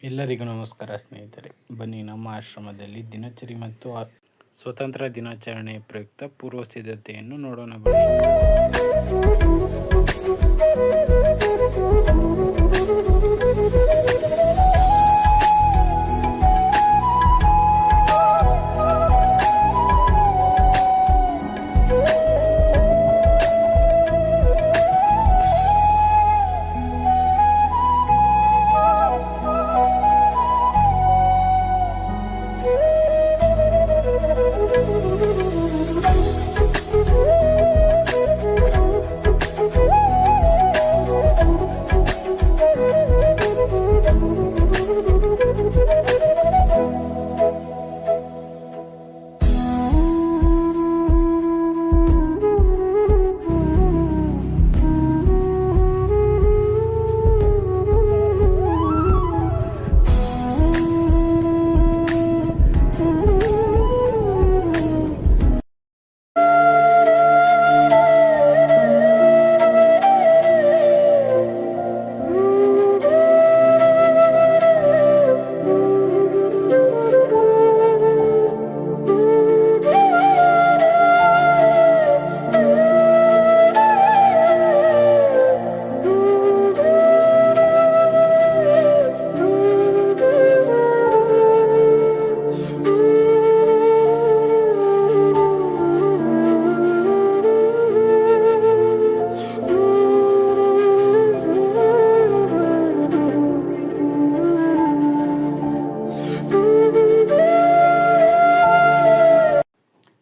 ಎಲ್ಲರಿಗೂ ನಮಸ್ಕಾರ ಸ್ನೇಹಿತರೆ. ಬನ್ನಿ ನಮ್ಮ ಆಶ್ರಮದಲ್ಲಿ ದಿನಚರಿ ಮತ್ತು ಸ್ವತಂತ್ರ ದಿನಾಚರಣೆ ಪ್ರಯುಕ್ತ ಪೂರ್ವ ಸಿದ್ಧತೆಯನ್ನು ನೋಡೋಣ ಬನ್ನಿ.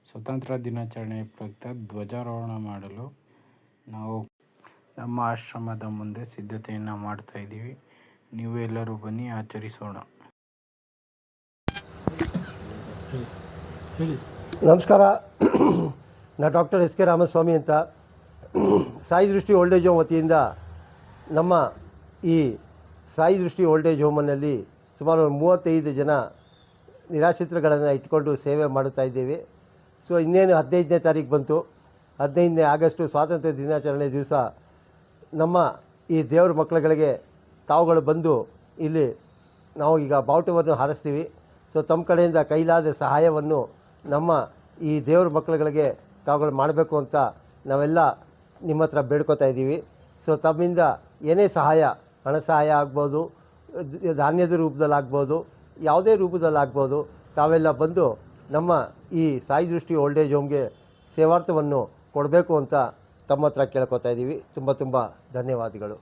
ಸ್ವತಂತ್ರ ದಿನಾಚರಣೆ ಪ್ರಯುಕ್ತ ಧ್ವಜಾರೋಹಣ ಮಾಡಲು ನಾವು ನಮ್ಮ ಆಶ್ರಮದ ಮುಂದೆ ಸಿದ್ಧತೆಯನ್ನು ಮಾಡ್ತಾ ಇದ್ದೀವಿ. ನೀವು ಎಲ್ಲರೂ ಬನ್ನಿ ಆಚರಿಸೋಣ. ನಮಸ್ಕಾರ. ನಾನು ಡಾಕ್ಟರ್ ಎಸ್ ಕೆ ರಾಮಸ್ವಾಮಿ ಅಂತ ಸಾಯಿ ದೃಷ್ಟಿ ಓಲ್ಡ್ ಏಜ್ ಹೋಮ್ ವತಿಯಿಂದ ನಮ್ಮ ಈ ಸಾಯಿ ದೃಷ್ಟಿ ಓಲ್ಡ್ ಏಜ್ ಹೋಮಲ್ಲಿ ಸುಮಾರು 35 ಜನ ನಿರಾಶ್ರಿತರುಗಳನ್ನು ಇಟ್ಕೊಂಡು ಸೇವೆ ಮಾಡುತ್ತಾ ಇದ್ದೀವಿ. ಸೊ ಇನ್ನೇನು 15ನೇ ತಾರೀಕು ಬಂತು. 15ನೇ ಆಗಸ್ಟು ಸ್ವಾತಂತ್ರ್ಯ ದಿನಾಚರಣೆ ದಿವಸ ನಮ್ಮ ಈ ದೇವ್ರ ಮಕ್ಕಳುಗಳಿಗೆ ತಾವುಗಳು ಬಂದು ಇಲ್ಲಿ ನಾವು ಈಗ ಬಾವುಟವನ್ನು ಹಾರಿಸ್ತೀವಿ. ಸೊ ತಮ್ಮ ಕಡೆಯಿಂದ ಕೈಲಾದ ಸಹಾಯವನ್ನು ನಮ್ಮ ಈ ದೇವ್ರ ಮಕ್ಕಳುಗಳಿಗೆ ತಾವುಗಳು ಮಾಡಬೇಕು ಅಂತ ನಾವೆಲ್ಲ ನಿಮ್ಮ ಹತ್ರ ಬೇಡ್ಕೋತಾ ಇದ್ದೀವಿ. ಸೊ ತಮ್ಮಿಂದ ಏನೇ ಸಹಾಯ, ಹಣ ಸಹಾಯ ಆಗ್ಬೋದು, ಧಾನ್ಯದ ರೂಪದಲ್ಲಾಗ್ಬೋದು, ಯಾವುದೇ ರೂಪದಲ್ಲಾಗ್ಬೋದು, ತಾವೆಲ್ಲ ಬಂದು ನಮ್ಮ ಈ ಸಾಯಿ ದೃಷ್ಟಿ ಓಲ್ಡ್ ಏಜ್ ಹೋಮ್ಗೆ ಸೇವಾರ್ಥವನ್ನು ಕೊಡಬೇಕು ಅಂತ ತಮ್ಮ ಹತ್ರ ಕೇಳ್ಕೊತಾ ಇದ್ದೀವಿ. ತುಂಬ ಧನ್ಯವಾದಗಳು.